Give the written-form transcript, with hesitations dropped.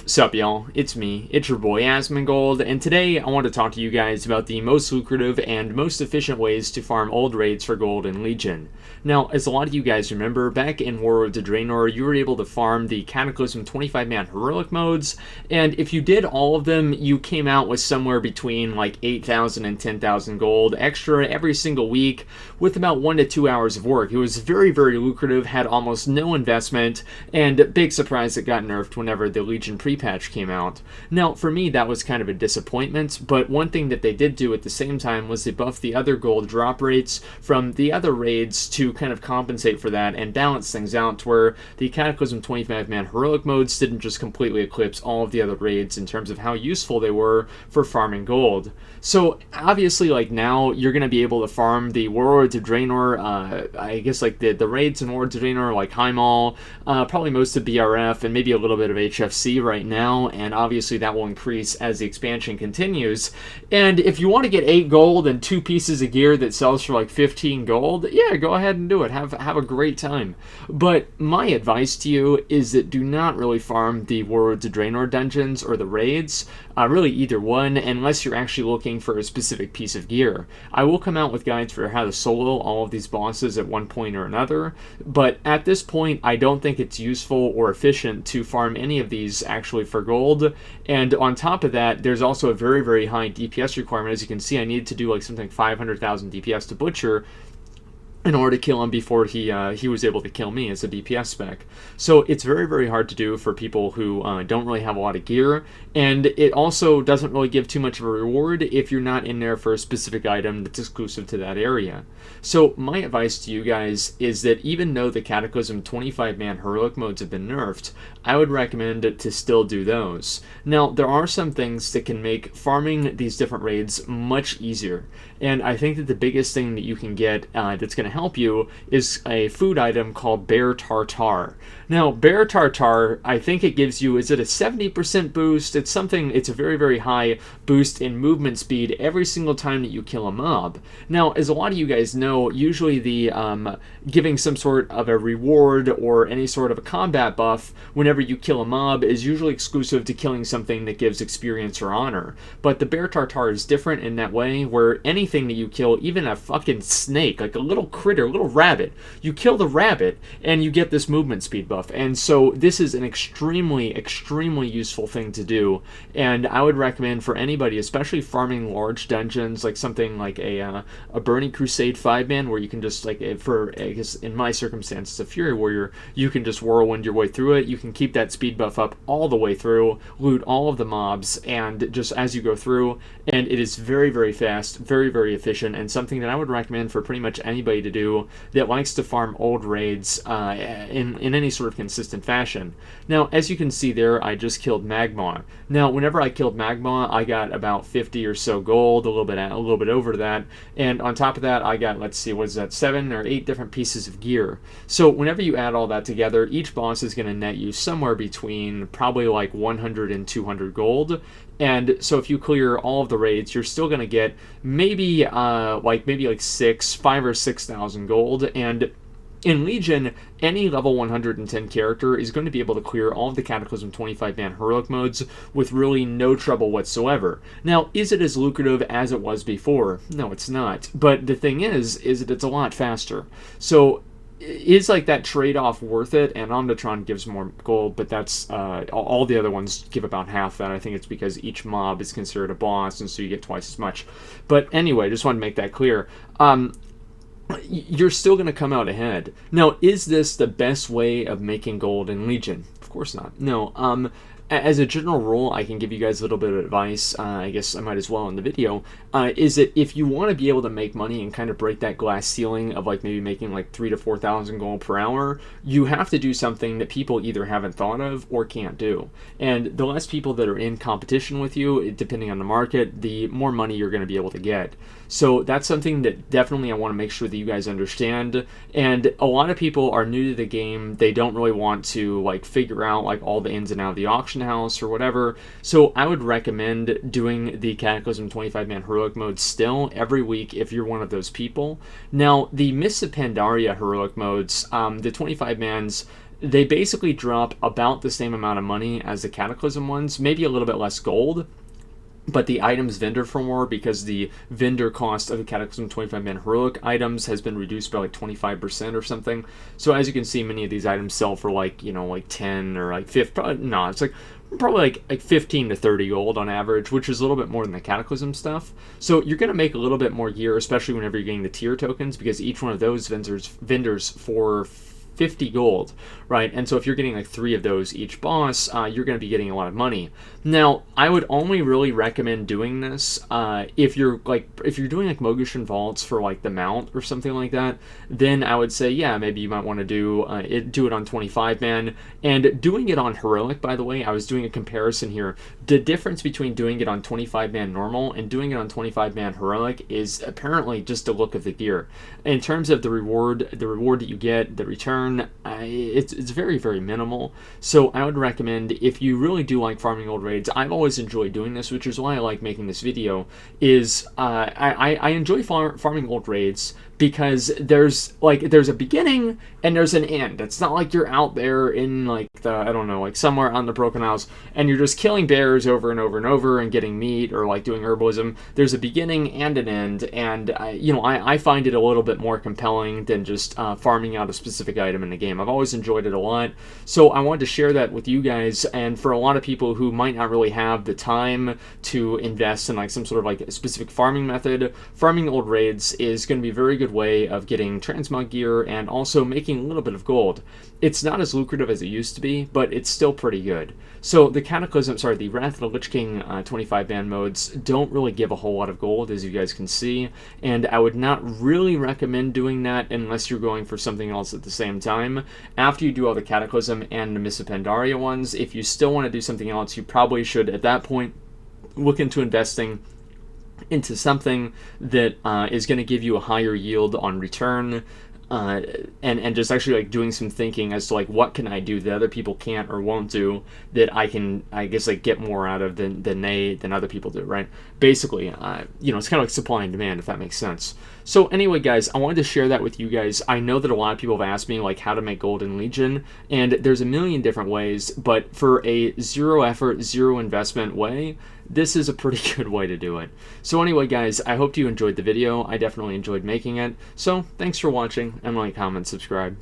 Sup y'all, it's me, it's your boy Asmongold, and today I want to talk to you guys about the most lucrative and most efficient ways to farm old raids for gold in Legion. Now, as a lot of you guys remember, back in War of the Draenor, you were able to farm the Cataclysm 25-man heroic modes, and if you did all of them, you came out with somewhere between like 8,000 and 10,000 gold extra every single week with about 1 to 2 hours of work. It was very, very lucrative, had almost no investment, and big surprise it got nerfed whenever the Legion pre-patch came out. Now, for me, that was kind of a disappointment, but one thing that they did do at the same time was they buffed the other gold drop rates from the other raids to kind of compensate for that and balance things out to where the Cataclysm 25-man heroic modes didn't just completely eclipse all of the other raids in terms of how useful they were for farming gold. So, obviously, like now, you're going to be able to farm the Warlords of Draenor, I guess like the raids in Warlords of Draenor, like Heimal, probably most of BRF, and maybe a little bit of HFC right now, and obviously that will increase as the expansion continues. And if you want to get 8 gold and 2 pieces of gear that sells for like 15 gold, yeah, go ahead and do it. Have a great time. But my advice to you is that do not really farm the Warlords of Draenor dungeons or the raids, really either one, unless you're actually looking for a specific piece of gear. I will come out with guides for how to solo all of these bosses at one point or another, but at this point I don't think it's useful or efficient to farm any of these actually for gold. And on top of that, there's also a very, very high DPS requirement. As you can see, I needed to do like something 500,000 DPS to Butcher in order to kill him before he was able to kill me as a DPS spec. So it's very, very hard to do for people who don't really have a lot of gear, and it also doesn't really give too much of a reward if you're not in there for a specific item that's exclusive to that area. So my advice to you guys is that even though the Cataclysm 25-man heroic modes have been nerfed, I would recommend to still do those. Now, there are some things that can make farming these different raids much easier, and I think that the biggest thing that you can get that's going to help you is a food item called Bear Tartare. Now, Bear Tartare, I think it gives you, is it a 70% boost? It's a very, very high boost in movement speed every single time that you kill a mob. Now, as a lot of you guys know, usually the giving some sort of a reward or any sort of a combat buff whenever you kill a mob is usually exclusive to killing something that gives experience or honor. But the Bear Tartare is different in that way, where anything that you kill, even a fucking snake, like a little critter, a little rabbit, you kill the rabbit and you get this movement speed buff. And so this is an extremely, extremely useful thing to do, and I would recommend for anybody, especially farming large dungeons, like something like a Burning Crusade 5-man, where you can just, like, for, I guess in my circumstances, a Fury Warrior, you can just whirlwind your way through it. You can keep that speed buff up all the way through, loot all of the mobs, and just as you go through, and it is very, very fast, very, very efficient, and something that I would recommend for pretty much anybody to do that likes to farm old raids in any sort of consistent fashion. Now, as you can see there, I just killed Magma. Now, whenever I killed Magma, I got about 50 or so gold, a little bit over that, and on top of that, I got, let's see, what is that, 7 or 8 different pieces of gear. So whenever you add all that together, each boss is going to net you somewhere between probably like 100 and 200 gold. And so if you clear all of the raids, you're still going to get maybe like 5 or 6,000 gold. And in Legion, any level 110 character is going to be able to clear all of the Cataclysm 25-man heroic modes with really no trouble whatsoever. Now, is it as lucrative as it was before? No, it's not. But the thing is that it's a lot faster. So is like that trade-off worth it? And Omnitron gives more gold, but that's all the other ones give about half that. I think it's because each mob is considered a boss, and so you get twice as much. But anyway, just want to make that clear. You're still going to come out ahead. Now, is this the best way of making gold in Legion? Of course not. No. As a general rule, I can give you guys a little bit of advice, I guess I might as well in the video, is that if you want to be able to make money and kind of break that glass ceiling of like maybe making like 3,000 to 4,000 gold per hour, you have to do something that people either haven't thought of or can't do. And the less people that are in competition with you, depending on the market, the more money you're going to be able to get. So that's something that definitely I want to make sure that you guys understand. And a lot of people are new to the game. They don't really want to like figure out like all the ins and outs of the auction house or whatever. So I would recommend doing the Cataclysm 25-man heroic mode still every week if you're one of those people. Now, the Mists of Pandaria heroic modes, the 25-mans, they basically drop about the same amount of money as the Cataclysm ones, maybe a little bit less gold, but the items vendor for more, because the vendor cost of the Cataclysm 25-man heroic items has been reduced by like 25% or something. So as you can see, many of these items sell for like, you know, like 10 or like 50. No, it's like probably like 15 to 30 gold on average, which is a little bit more than the Cataclysm stuff. So you're going to make a little bit more gear, especially whenever you're getting the tier tokens, because each one of those vendors for 50 gold, right? And so if you're getting like 3 of those each boss, you're going to be getting a lot of money. Now, I would only really recommend doing this if you're doing like Mogushan vaults for like the mount or something like that. Then I would say, yeah, maybe you might want to do it on 25 man, and doing it on heroic. By the way, I was doing a comparison here. The difference between doing it on 25 man normal and doing it on 25 man heroic is apparently just the look of the gear. In terms of the reward that you get, the return, it's very, very minimal. So I would recommend, if you really do like farming old raids, I've always enjoyed doing this, which is why I like making this video, is I enjoy farming old raids because there's a beginning and there's an end. It's not like you're out there in like I don't know, like somewhere on the Broken Isles and you're just killing bears over and over and over and getting meat or like doing herbalism. There's a beginning and an end, and I find it a little bit more compelling than just farming out a specific item in the game. I've always enjoyed it a lot, so I wanted to share that with you guys. And for a lot of people who might not really have the time to invest in like some sort of like specific farming method, farming old raids is going to be a very good way of getting transmog gear and also making a little bit of gold. It's not as lucrative as it used to be, but it's still pretty good. So the the Wrath of the Lich King 25 man modes don't really give a whole lot of gold, as you guys can see, and I would not really recommend doing that unless you're going for something else at the same time. After you do all the Cataclysm and the Miss of Pandaria ones, if you still want to do something else, you probably should at that point look into investing into something that is going to give you a higher yield on return, and just actually like doing some thinking as to like what can I do that other people can't or won't do that I can, I guess, like get more out of than other people do, right? Basically, it's kind of like supply and demand, if that makes sense. So anyway, guys, I wanted to share that with you guys. I know that a lot of people have asked me like how to make gold in Legion, and there's a million different ways, but for a zero effort, zero investment way, this is a pretty good way to do it. So anyway, guys, I hope you enjoyed the video. I definitely enjoyed making it. So thanks for watching, and like, comment, subscribe.